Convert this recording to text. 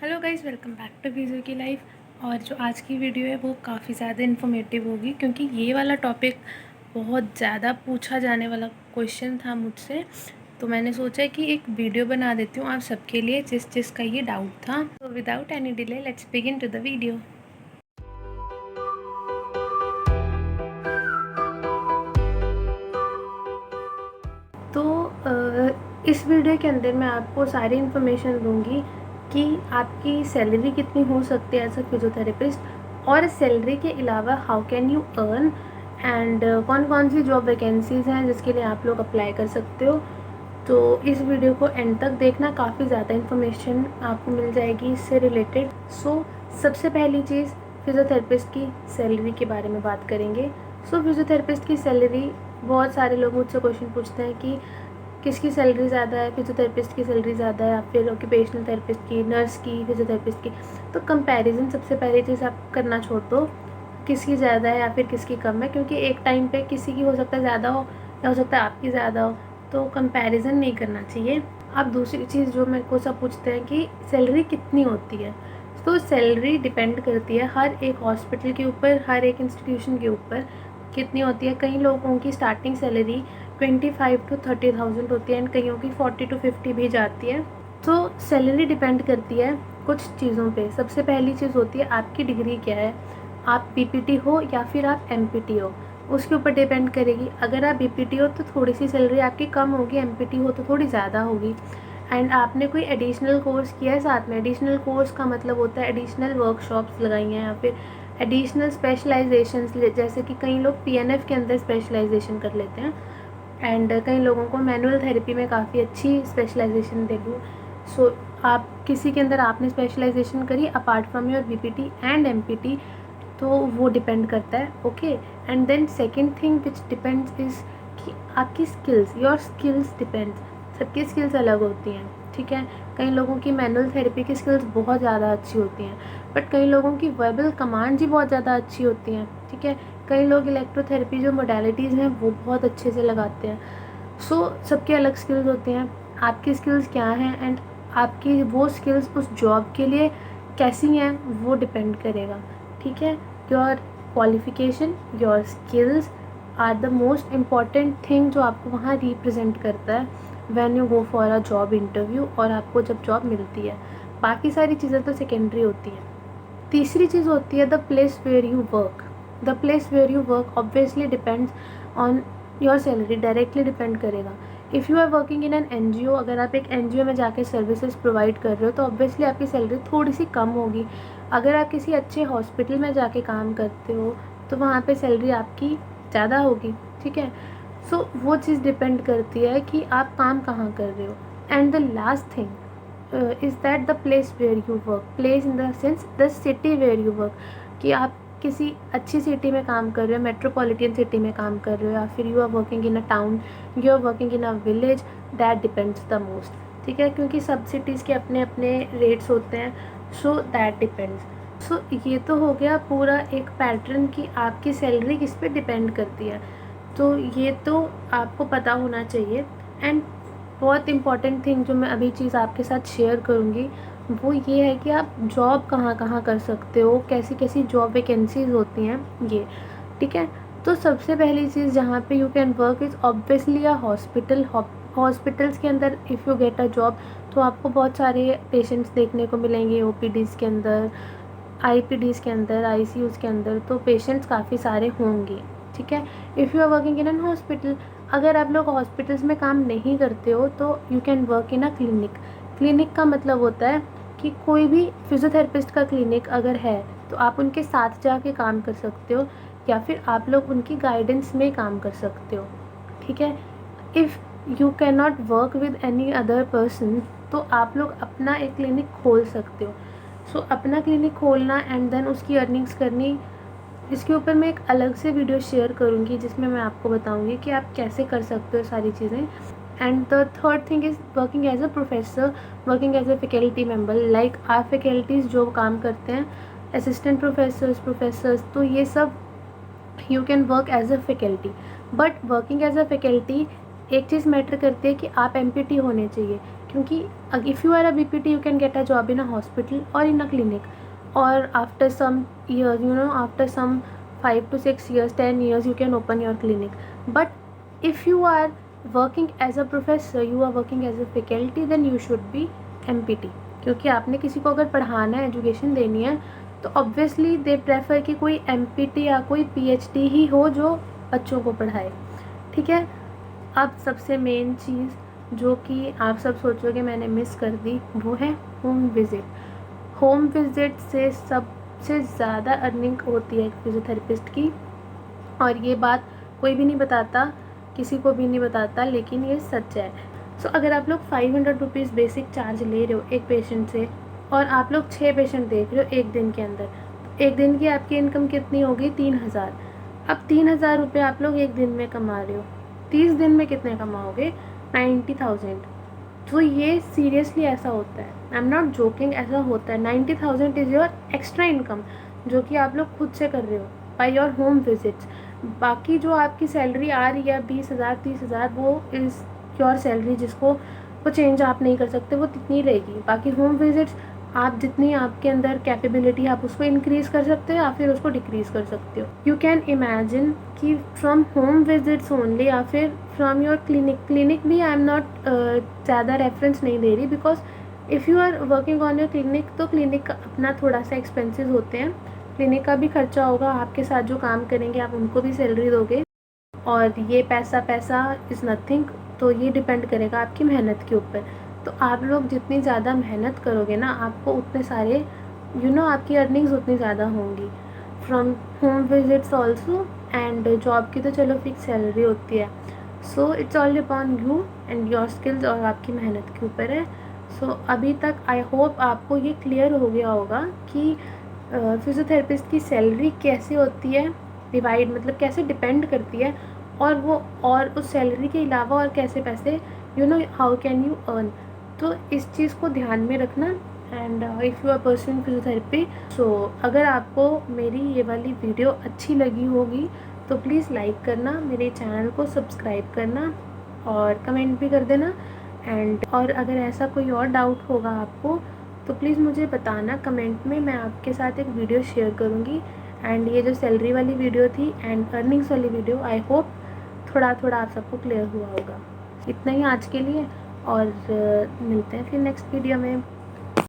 Hello guys, welcome back to physio की life. और जो आज की वीडियो है वो काफ़ी ज़्यादा इन्फॉर्मेटिव होगी, क्योंकि ये वाला टॉपिक बहुत ज़्यादा पूछा जाने वाला क्वेश्चन था मुझसे। तो मैंने सोचा कि एक वीडियो बना देती हूँ आप सबके लिए जिसका ये डाउट था। तो without any delay let's begin to the video. तो इस वीडियो के अंदर मैं आपको सारी इन्फॉर्मेशन दूंगी कि आपकी सैलरी कितनी हो सकती है एज अ फिजियोथेरेपिस्ट, और सैलरी के अलावा how can you earn, and कौन कौन सी जॉब वैकेंसीज़ हैं जिसके लिए आप लोग अप्लाई कर सकते हो। तो इस वीडियो को एंड तक देखना, काफ़ी ज़्यादा इन्फॉर्मेशन आपको मिल जाएगी इससे रिलेटेड। सबसे पहली चीज़, फिजियोथेरेपिस्ट की सैलरी के बारे में बात करेंगे। फिजियोथेरेपिस्ट की सैलरी, बहुत सारे लोग मुझसे क्वेश्चन पूछते हैं कि किसकी सैलरी ज़्यादा है, फिजियोथेरेपिस्ट की सैलरी ज़्यादा है या फिर ऑक्यूपेशनल थेरेपिस्ट की, नर्स की, फिजियोथेरेपिस्ट की। तो कंपैरिजन सबसे पहली चीज़ आप करना छोड़ दो, किसकी ज़्यादा है या फिर किसकी कम है, क्योंकि एक टाइम पे किसी की हो सकता है ज़्यादा हो या हो सकता है आपकी ज़्यादा हो। तो कंपैरिजन नहीं करना चाहिए। अब दूसरी चीज़ जो मेरे को सब पूछते हैं कि सैलरी कितनी होती है। तो सैलरी डिपेंड करती है हर एक हॉस्पिटल के ऊपर, हर एक इंस्टीट्यूशन के ऊपर कितनी होती है। कई लोगों की स्टार्टिंग सैलरी 25 to 30,000 होती है एंड कईयों की 40 to 50 भी जाती है। तो सैलरी डिपेंड करती है कुछ चीज़ों पे। सबसे पहली चीज़ होती है आपकी डिग्री क्या है, आप बीपीटी हो या फिर आप एमपीटी हो, उसके ऊपर डिपेंड करेगी। अगर आप बीपीटी हो तो थोड़ी सी सैलरी आपकी कम होगी, एमपीटी हो तो थोड़ी ज़्यादा होगी। एंड आपने कोई एडिशनल कोर्स किया है साथ में। एडिशनल कोर्स का मतलब होता है एडिशनल वर्कशॉप्स लगाई हैं या फिर एडिशनल स्पेशलाइजेशंस, जैसे कि कई लोग पीएनएफ के अंदर स्पेशलाइजेशन कर लेते हैं एंड कई लोगों को मैनुअल थेरेपी में काफ़ी अच्छी स्पेशलाइजेशन दे दूँ। आप किसी के अंदर आपने स्पेशलाइजेशन करी apart from your BPT and MPT, तो वो डिपेंड करता है। Okay, and then second thing which depends is कि आपकी स्किल्स, योर स्किल्स डिपेंड्स। सबकी स्किल्स अलग होती हैं, ठीक है। कई लोगों की मैनुअल थेरेपी की स्किल्स बहुत ज़्यादा अच्छी होती हैं, बट कई लोगों की वर्बल कमांड्स ही बहुत ज़्यादा अच्छी होती हैं, ठीक है। कई लोग इलेक्ट्रोथेरेपी जो मोडालिटीज़ हैं वो बहुत अच्छे से लगाते हैं। सबके अलग स्किल्स होते हैं। आपकी स्किल्स क्या हैं एंड आपकी वो स्किल्स उस जॉब के लिए कैसी हैं वो डिपेंड करेगा, ठीक है। Your qualification, your skills are the most important thing जो आपको वहाँ रिप्रेजेंट करता है when you go for a job interview, और आपको जब जॉब मिलती है। बाकी सारी चीज़ें तो सेकेंडरी होती हैं। तीसरी चीज़ होती है the place where you work. The place where you work obviously depends on your salary, directly depend करेगा। If you are working in an NGO, अगर आप एक एनजीओ में जाके सर्विसेज प्रोवाइड कर रहे हो तो ऑब्वियसली आपकी सैलरी थोड़ी सी कम होगी। अगर आप किसी अच्छे हॉस्पिटल में जाके काम करते हो तो वहाँ पे सैलरी आपकी ज़्यादा होगी, ठीक है। वो चीज़ डिपेंड करती है कि आप काम कहाँ कर रहे हो। And the last thing is that the place where you work, place in the sense the city where you work, कि आप किसी अच्छी सिटी में काम कर रहे हो, मेट्रोपॉलिटन सिटी में काम कर रहे हो या फिर you are working in a town, you are working in a village, that depends the most, ठीक है। क्योंकि सब सिटीज़ के अपने अपने रेट्स होते हैं, सो दैट डिपेंड्स। ये तो हो गया पूरा एक पैटर्न कि आपकी सैलरी किस पे डिपेंड करती है। तो ये तो आपको पता होना चाहिए। एंड बहुत इम्पॉर्टेंट थिंग जो मैं अभी चीज़ आपके साथ शेयर करूँगी वो ये है कि आप जॉब कहाँ कहाँ कर सकते हो, कैसी कैसी जॉब वैकेंसीज़ होती हैं ये, ठीक है। तो सबसे पहली चीज़ जहाँ पे you can work is obviously a hospital. Hospitals के अंदर if you get a job तो आपको बहुत सारे पेशेंट्स देखने को मिलेंगे, ओपीडीज़ के अंदर, आईपीडीज़ के अंदर, आईसीयूज़ के अंदर, तो पेशेंट्स काफ़ी सारे होंगे, ठीक है। If you are working in an hospital, अगर आप लोग हॉस्पिटल्स में काम नहीं करते हो तो you can work in a clinic. Clinic का मतलब होता है कि कोई भी फिजियोथेरेपिस्ट का क्लिनिक अगर है तो आप उनके साथ जाके काम कर सकते हो या फिर आप लोग उनकी गाइडेंस में काम कर सकते हो, ठीक है। If you can not work with any other person तो आप लोग अपना एक क्लिनिक खोल सकते हो। अपना क्लिनिक खोलना एंड देन उसकी अर्निंग्स करनी, इसके ऊपर मैं एक अलग से वीडियो शेयर करूँगी जिसमें मैं आपको बताऊँगी कि आप कैसे कर सकते हो सारी चीज़ें। And the third thing is working as a professor, working as a faculty member, like our faculties जो काम करते हैं, असिस्टेंट प्रोफेसर्स, तो ये सब you can work as a faculty. But working as a faculty एक चीज़ मैटर करती है कि आप MPT होने चाहिए, क्योंकि if you are a BPT you can get a job in a hospital और इन अ क्लिनिक, और after some years, after some 5 to 6 years, 10 years, you can open your clinic. But if you are working as a professor, you are working as a faculty, then you should be MPT, क्योंकि आपने किसी को अगर पढ़ाना है, education देनी है, तो ऑब्वियसली दे प्रेफर कि कोई MPT या कोई PhD ही हो जो बच्चों को पढ़ाए, ठीक है। अब सबसे मेन चीज़ जो कि आप सब सोचोगे मैंने मिस कर दी, वो है होम विज़िट। होम विज़िट से सबसे ज़्यादा अर्निंग होती है एक फिज़ियोथेरेपिस्ट की, और ये बात कोई भी नहीं बताता, किसी को भी नहीं बताता, लेकिन ये सच है। सो अगर आप लोग 500 रुपीज़ बेसिक चार्ज ले रहे हो एक पेशेंट से, और आप लोग 6 पेशेंट देख रहे हो एक दिन के अंदर, तो एक दिन की आपकी इनकम कितनी होगी? 3000। अब 3000 रुपये आप लोग एक दिन में कमा रहे हो, 30 दिन में कितने कमाओगे? 90,000। तो ये सीरियसली ऐसा होता है, आई एम नॉट जोकिंग, ऐसा होता है। 90,000 इज़ योर एक्स्ट्रा इनकम जो कि आप लोग खुद से कर रहे हो बाय योर होम विजिट्स। बाकी जो आपकी सैलरी आ रही है 20,000 30,000, वो इज़ योर सैलरी, जिसको वो चेंज आप नहीं कर सकते, वो कितनी रहेगी। बाकी होम विजिट्स आप जितनी आपके अंदर कैपेबिलिटी है आप उसको इंक्रीज़ कर सकते हो या फिर उसको डिक्रीज़ कर सकते हो। यू कैन इमेजिन कि फ्रॉम होम विजिट्स ओनली या फिर फ्रॉम योर क्लिनिक भी आई एम नॉट ज़्यादा रेफरेंस नहीं दे रही, because if you are working on your clinic तो क्लिनिक का अपना थोड़ा सा एक्सपेंसेस होते हैं, क्लिनिक का भी खर्चा होगा, आपके साथ जो काम करेंगे आप उनको भी सैलरी दोगे, और ये पैसा इज़ नथिंग। तो ये डिपेंड करेगा आपकी मेहनत के ऊपर। तो आप लोग जितनी ज़्यादा मेहनत करोगे ना, आपको उतने सारे आपकी अर्निंग्स उतनी ज़्यादा होंगी from home visits also. And job की तो चलो फिक्स सैलरी होती है। So it's all upon you and your skills, और आपकी मेहनत के ऊपर है। सो अभी तक आई होप आपको ये क्लियर हो गया होगा कि फिज़ियोथेरेपिस्ट की सैलरी कैसे होती है डिवाइड, मतलब कैसे डिपेंड करती है, और उस सैलरी के अलावा और कैसे पैसे हाउ कैन यू अर्न। तो इस चीज़ को ध्यान में रखना। And if you are pursuing physiotherapy, so अगर आपको मेरी ये वाली वीडियो अच्छी लगी होगी तो प्लीज़ लाइक करना, मेरे चैनल को सब्सक्राइब करना और कमेंट भी कर देना। एंड और अगर ऐसा कोई और डाउट होगा आपको तो प्लीज़ मुझे बताना कमेंट में, मैं आपके साथ एक वीडियो शेयर करूँगी। एंड ये जो सैलरी वाली वीडियो थी एंड अर्निंग्स वाली वीडियो, आई होप थोड़ा थोड़ा आप सबको क्लियर हुआ होगा। इतना ही आज के लिए, और मिलते हैं फिर नेक्स्ट वीडियो में।